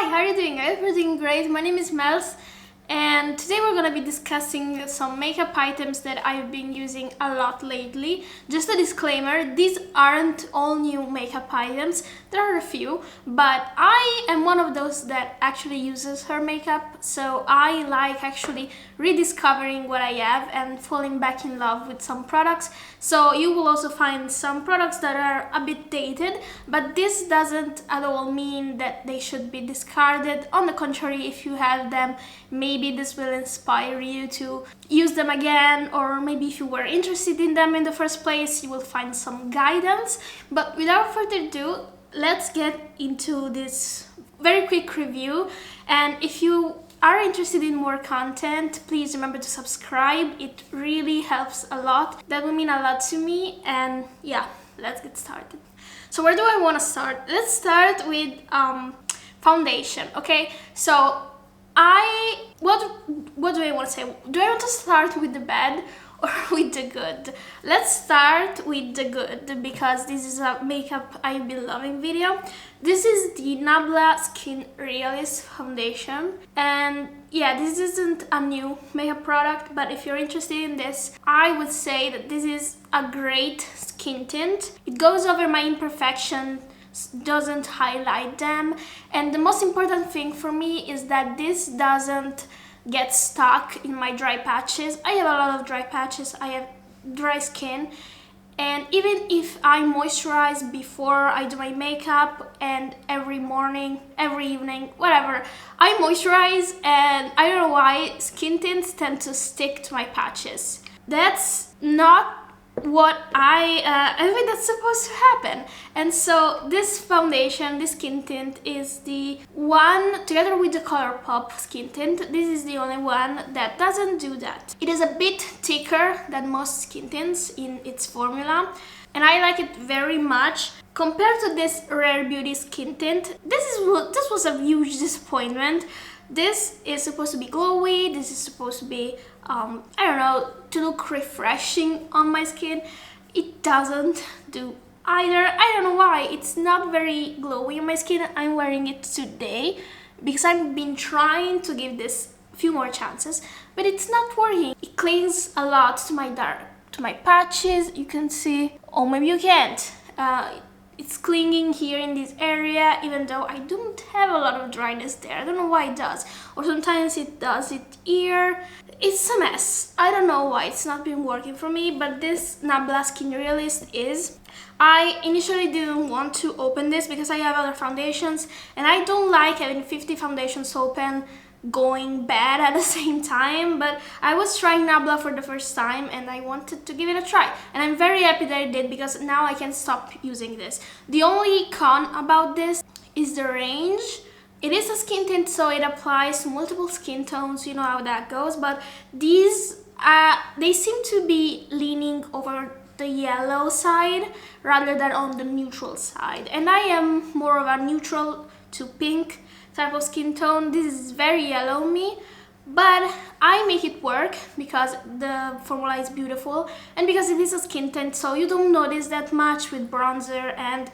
Hi, how are you doing? I hope you're doing great. My name is Mels, and today we're going to be discussing some makeup items that I've been using a lot lately. Just a disclaimer, these aren't all new makeup items. There are a few, but I am one of those that actually uses her makeup, so I like actually rediscovering what I have and falling back in love with some products. So you will also find some products that are a bit dated, but this doesn't at all mean that they should be discarded. On the contrary, if you have them, maybe this will inspire you to use them again, or maybe if you were interested in them in the first place, you will find some guidance. But without further ado, let's get into this very quick review. And if you are interested in more content, please remember to subscribe. It really helps a lot. That would mean a lot to me. And yeah, let's get started. So where do I want to start? Let's start with foundation. Okay, so what do I want to say? Do I want to start with the bad or with the good? Let's start with the good, because this is a makeup I've been loving video. This is the Nabla Skin Realist foundation, and yeah, this isn't a new makeup product, but if you're interested in this, I would say that this is a great skin tint. It goes over my imperfections, doesn't highlight them, and the most important thing for me is that this doesn't get stuck in my dry patches. I have a lot of dry patches, I have dry skin, and even if I moisturize before I do my makeup and every morning, every evening, whatever, I moisturize, and I don't know why skin tints tend to stick to my patches. That's not what I think that's supposed to happen. And so this foundation, this skin tint, is the one, together with the ColourPop skin tint, this is the only one that doesn't do that. It is a bit thicker than most skin tints in its formula, and I like it very much. Compared to this Rare Beauty skin tint, this was a huge disappointment. This is supposed to be glowy, this is supposed to be, I don't know, to look refreshing on my skin. It doesn't do either. I don't know why. It's not very glowy on my skin. I'm wearing it today because I've been trying to give this a few more chances, but it's not working. It clings a lot to my patches. You can see, or maybe you can't. It's clinging here in this area, even though I don't have a lot of dryness there. I don't know why it does. Or sometimes it does it here. It's a mess. I don't know why it's not been working for me, but this Nabla Skin Realist is. I initially didn't want to open this because I have other foundations, and I don't like having 50 foundations open going bad at the same time, but I was trying Nabla for the first time and I wanted to give it a try, and I'm very happy that I did, because now I can stop using this. The only con about this is the range. It is a skin tint, so it applies to multiple skin tones, you know how that goes, but these they seem to be leaning over the yellow side rather than on the neutral side, and I am more of a neutral to pink type of skin tone. This is very yellow me, but I make it work because the formula is beautiful and because it is a skin tint, so you don't notice that much with bronzer and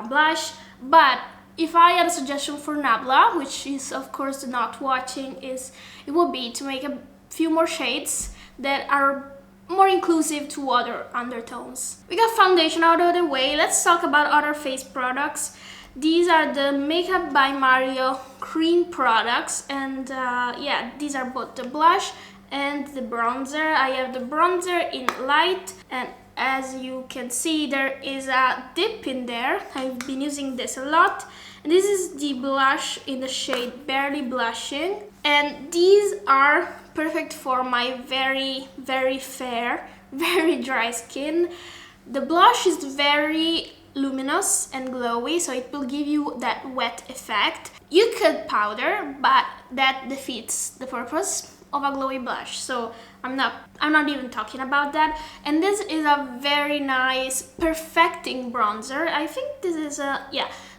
blush. But if I had a suggestion for Nabla, which is of course not watching, it would be to make a few more shades that are more inclusive to other undertones. We got foundation out of the way. Let's talk about other face products. These are the Makeup by Mario cream products, and yeah, these are both the blush and the bronzer. I have the bronzer in light, and as you can see, there is a dip in there. I've been using this a lot. And this is the blush in the shade Barely Blushing, and these are perfect for my very, very fair, very dry skin. The blush is very luminous and glowy, so it will give you that wet effect. You could powder, but that defeats the purpose of a glowy blush, so I'm not even talking about that. And this is a very nice perfecting bronzer. I think this is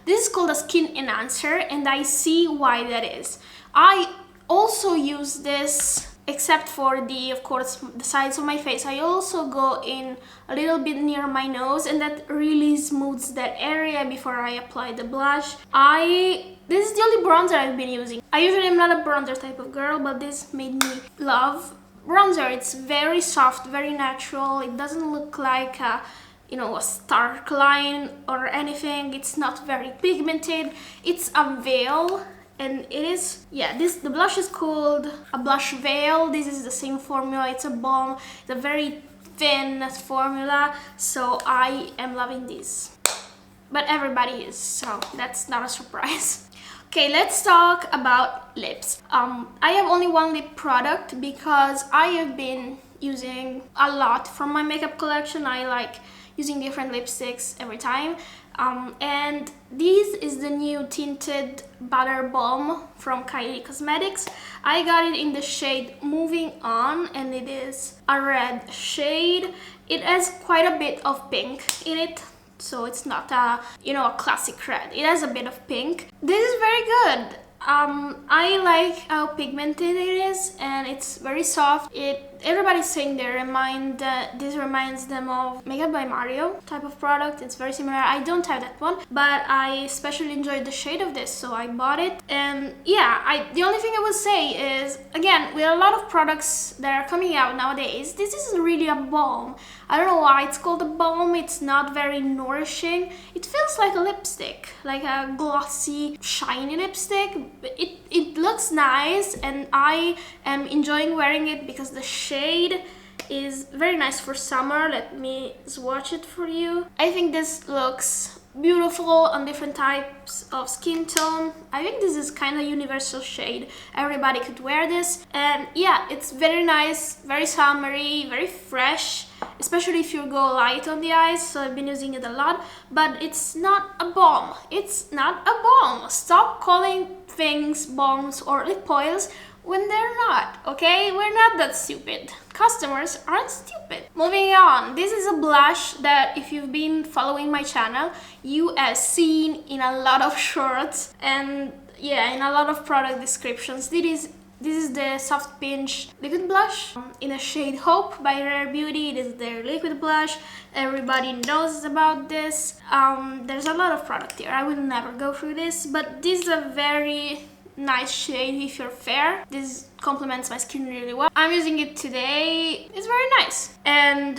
this is called a skin enhancer, and I see why that is. I also use this except for the, of course, the sides of my face. I also go in a little bit near my nose, and that really smooths that area before I apply the blush. This is the only bronzer I've been using. I usually am not a bronzer type of girl, but this made me love bronzer. It's very soft, very natural. It doesn't look like a stark line or anything. It's not very pigmented. It's a veil. And it is, the blush is called a blush veil. This is the same formula. It's a balm. It's a very thin formula. So I am loving this. But everybody is, so that's not a surprise. Okay, let's talk about lips. I have only one lip product because I have been using a lot from my makeup collection. I like using different lipsticks every time. And this is the new tinted butter balm from Kylie Cosmetics. I got it in the shade Moving On, and it is a red shade. It has quite a bit of pink in it, so it's not a classic red. It has a bit of pink. This is very good. I like how pigmented it is, and it's very soft. Everybody's saying this reminds them of Makeup by Mario type of product. It's very similar. I don't have that one, but I especially enjoyed the shade of this, so I bought it. And the only thing I would say is, again, with a lot of products that are coming out nowadays, this isn't really a balm. I don't know why it's called a balm. It's not very nourishing. It feels like a lipstick, like a glossy, shiny lipstick. It looks nice, and I am enjoying wearing it because the shade is very nice for summer. Let me swatch it for you. I think this looks beautiful on different types of skin tone. I think this is kind of universal shade. Everybody could wear this, and it's very nice, very summery, very fresh, especially if you go light on the eyes. So I've been using it a lot, but it's not a balm. It's not a balm. Stop calling things balms or lip oils when they're not, okay? We're not that stupid. Customers aren't stupid. Moving on, this is a blush that if you've been following my channel, you have seen in a lot of shorts and in a lot of product descriptions. This is the Soft Pinch liquid blush in the shade Hope by Rare Beauty. It is their liquid blush. Everybody knows about this. There's a lot of product here. I will never go through this, but this is a very nice shade if you're fair. This complements my skin really well. I'm using it today. It's very nice. And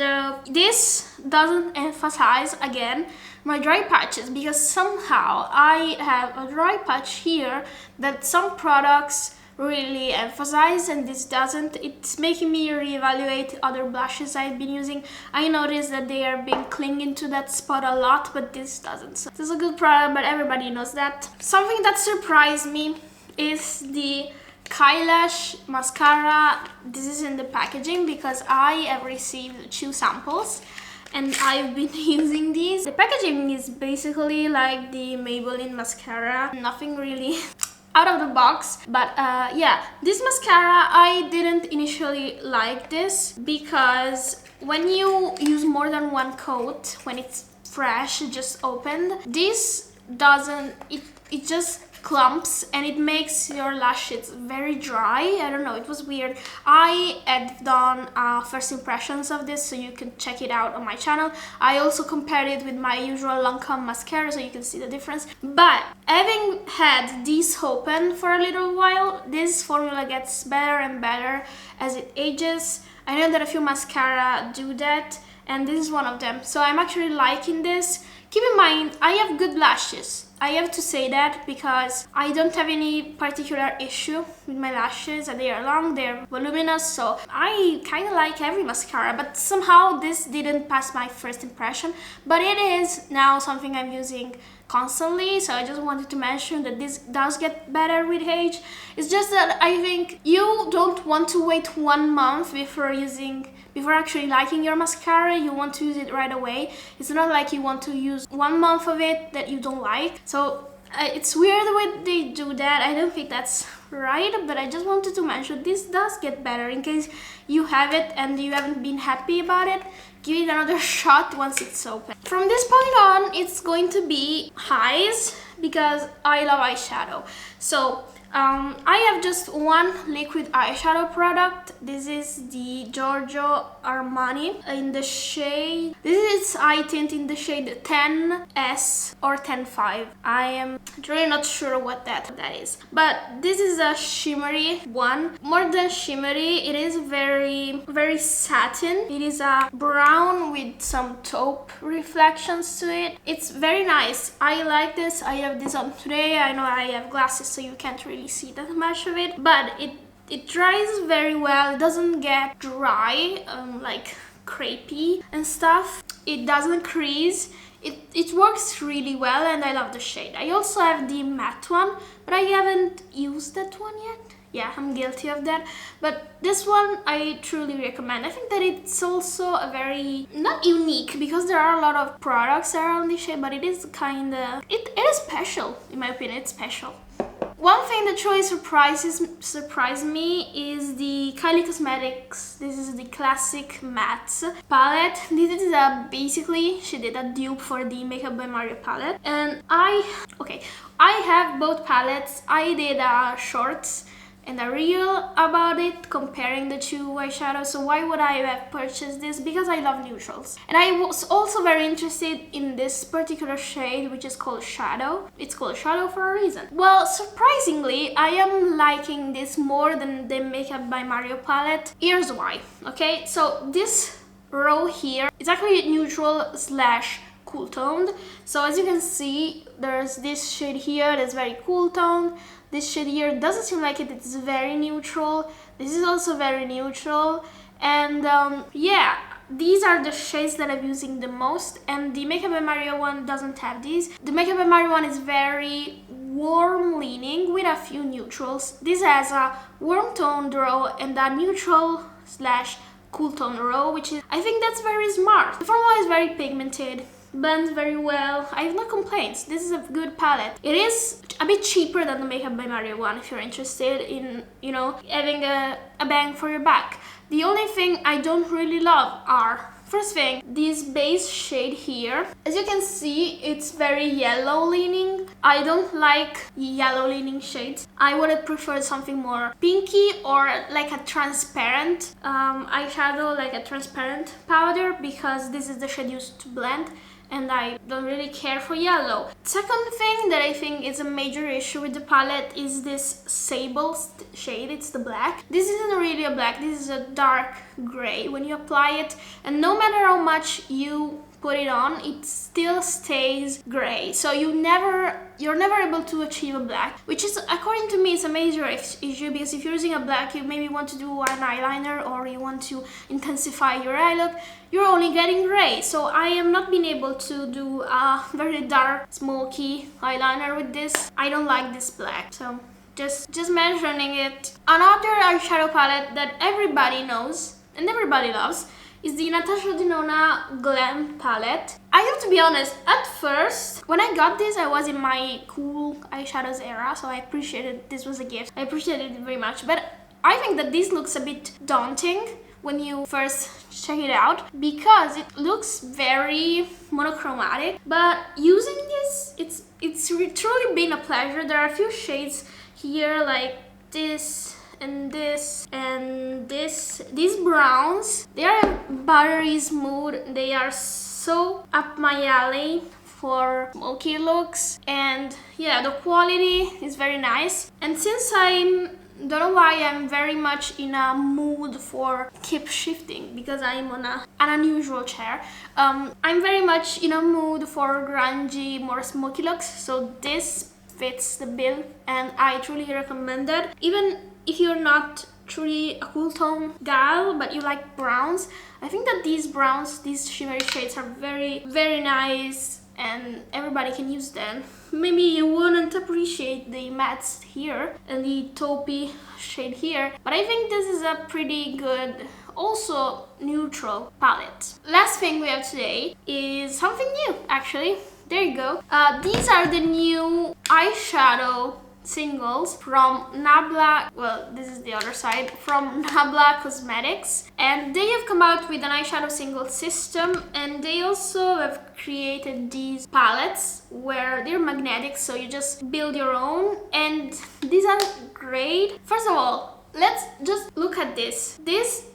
this doesn't emphasize, again, my dry patches, because somehow I have a dry patch here that some products really emphasize and this doesn't. It's making me reevaluate other blushes I've been using. I noticed that they are being clinging to that spot a lot, but this doesn't. So this is a good product, but everybody knows that. Something that surprised me is the Kylash mascara. This is in the packaging because I have received 2 samples and I've been using these. The packaging is basically like the Maybelline mascara, nothing really out of the box, but this mascara, I didn't initially like this because when you use more than one coat, when it's fresh, just opened, this doesn't, it just clumps and it makes your lashes very dry. I don't know, it was weird. I had done first impressions of this, so you can check it out on my channel. I also compared it with my usual Lancome mascara, so you can see the difference. But having had this open for a little while, this formula gets better and better as it ages. I know that a few mascara do that, and this is one of them. So I'm actually liking this. Keep in mind, I have good lashes. I have to say that because I don't have any particular issue with my lashes. They are long, they're voluminous, so I kind of like every mascara, but somehow this didn't pass my first impression. But it is now something I'm using constantly, so I just wanted to mention that this does get better with age. It's just that I think you don't want to wait 1 month before actually liking your mascara. You want to use it right away. It's not like you want to use 1 month of it that you don't like. So it's weird the way they do that. I don't think that's right, but I just wanted to mention this does get better. In case you have it and you haven't been happy about it, give it another shot once it's open. From this point on, it's going to be highs because I love eyeshadow. So I have just one liquid eyeshadow product. This is the Giorgio Armani in the shade, this is eye tint in the shade 10S or 10.5. I am really not sure what that is, but this is a shimmery one. More than shimmery, it is very satin. It is a brown with some taupe reflections to it. It's very nice. I like this. I have this on today. I know I have glasses, so you can't really see that much of it, but it dries very well. It doesn't get dry, like crepey and stuff. It doesn't crease. It works really well, and I love the shade. I also have the matte one, but I haven't used that one yet. Yeah, I'm guilty of that, but this one I truly recommend. I think that it's also a very, not unique, because there are a lot of products around this shade, but it is kind of, it is special, in my opinion. It's special. One thing that truly surprised me is the Kylie Cosmetics. This is the Classic Mattes palette. This is basically, she did a dupe for the Makeup by Mario palette. And I have both palettes. I did shorts and a reel about it, comparing the two eyeshadows. So why would I have purchased this? Because I love neutrals. And I was also very interested in this particular shade, which is called Shadow. It's called Shadow for a reason. Well, surprisingly, I am liking this more than the Makeup by Mario palette. Here's why, okay? So this row here is actually neutral slash cool toned. So as you can see, there's this shade here that's very cool toned. This shade here doesn't seem like it, it's very neutral. This is also very neutral. And yeah, these are the shades that I'm using the most, and the Makeup by Mario one doesn't have these. The Makeup by Mario one is very warm leaning with a few neutrals. This has a warm toned row and a neutral slash cool tone row, which is, I think that's very smart. The formula is very pigmented, blends very well. I have no complaints. This is a good palette. It is a bit cheaper than the Makeup by Mario one if you're interested in, you know, having a bang for your buck. The only thing I don't really love are, first thing, this base shade here. As you can see, it's very yellow leaning. I don't like yellow leaning shades. I would have preferred something more pinky or like a transparent eyeshadow, like a transparent powder, because this is the shade used to blend, and I don't really care for yellow. Second thing that I think is a major issue with the palette is this sable shade. It's the black. This isn't really a black, this is a dark gray when you apply it, and no matter how much you put it on, it still stays gray. So you're never able to achieve a black, which is, according to me, it's a major issue, because if you're using a black, you maybe want to do an eyeliner or you want to intensify your eye look, you're only getting gray. So I am not being able to do a very dark, smoky eyeliner with this. I don't like this black, so just mentioning it. Another eyeshadow palette that everybody knows and everybody loves is the Natasha Denona Glam palette. I have to be honest, at first, when I got this, I was in my cool eyeshadows era, so I appreciated this was a gift. I appreciated it very much, but I think that this looks a bit daunting when you first check it out, because it looks very monochromatic, but using this, it's truly been a pleasure. There are a few shades here like this and this and this. These browns, they are buttery smooth. They are so up my alley for smoky looks, and yeah, the quality is very nice. And since don't know why, I'm very much in a mood for keep shifting, because I'm on an unusual chair. I'm very much in a mood for grungy, more smoky looks, so this fits the bill, and I truly recommend it. Even if you're not truly a cool tone gal, but you like browns, I think that these browns, these shimmery shades are very, very nice, and everybody can use them. Maybe you wouldn't appreciate the mattes here and the taupey shade here, but I think this is a pretty good, also neutral palette. Last thing we have today is something new, actually. There you go. These are the new eyeshadow singles from Nabla, well, this is the other side, from Nabla Cosmetics, and they have come out with an eyeshadow single system, and they also have created these palettes where they're magnetic, so you just build your own, and these are great. First of all, let's just look at this. This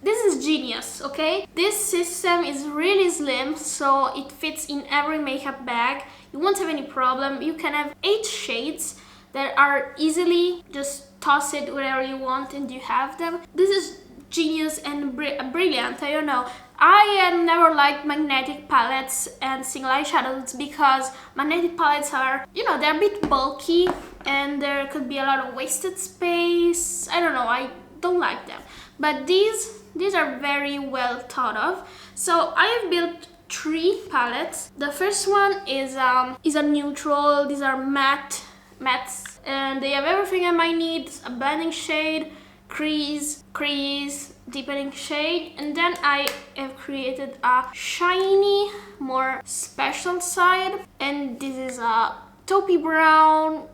is genius, okay? This system is really slim, so it fits in every makeup bag. You won't have any problem. You can have 8 shades that are easily just toss it wherever you want and you have them. This is genius and brilliant. I don't know. I never liked magnetic palettes and single eyeshadows because magnetic palettes are, you know, they're a bit bulky and there could be a lot of wasted space. I don't know, I don't like them. But these are very well thought of. So I have built 3 palettes. The first one is a neutral. These are mattes, and they have everything I might need: a blending shade, crease, deepening shade, and then I have created a shiny, more special side, and this is a taupey brown,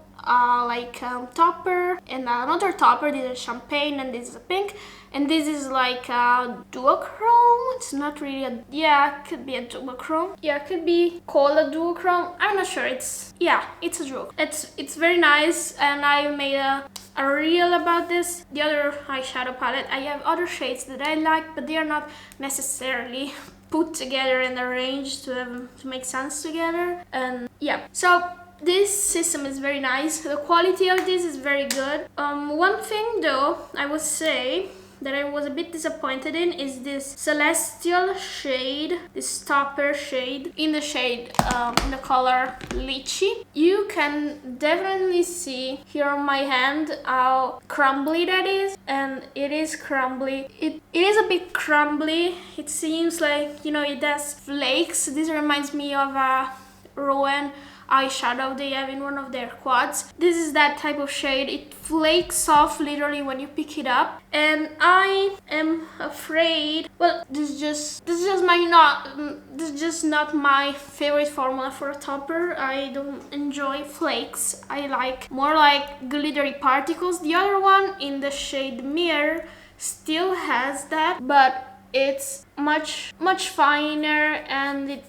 topper, and another topper. This is champagne and this is a pink, and this is like a duochrome. It's not really a, yeah, it could be a duochrome. Yeah, it could be called a duochrome. I'm not sure. It's a duo. It's very nice, and I made a reel about this. The other eyeshadow palette, I have other shades that I like, but they are not necessarily put together and arranged to make sense together. And yeah, so this system is very nice. The quality of this is very good. One thing though, I would say that I was a bit disappointed in is this celestial shade, this topper shade, in the shade, in the color Lychee. You can definitely see here on my hand how crumbly that is, and it is crumbly. It is a bit crumbly. It seems like, you know, it has flakes. This reminds me of a Rowan eyeshadow they have in one of their quads. This is that type of shade. It flakes off literally when you pick it up, and I am afraid, well, this is just not my favorite formula for a topper. I don't enjoy flakes. I like more like glittery particles. The other one in the shade Mirror still has that, but it's much finer, and it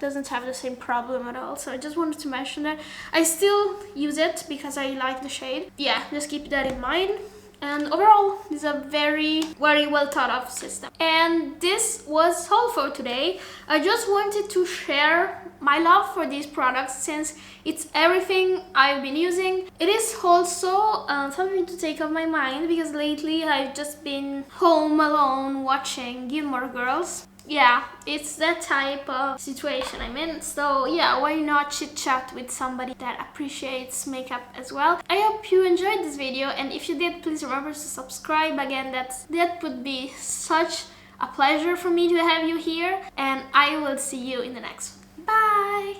doesn't have the same problem at all. So I just wanted to mention that. I still use it because I like the shade. Yeah, just keep that in mind. And overall, this is a very well thought of system. And this was all for today. I just wanted to share my love for these products since it's everything I've been using. It is also something to take off my mind because lately I've just been home alone watching Gilmore Girls. Yeah, it's that type of situation I'm in. So yeah, why not chit chat with somebody that appreciates makeup as well. I hope you enjoyed this video, and if you did, please remember to subscribe. Again, that would be such a pleasure for me to have you here, and I will see you in the next one. Bye!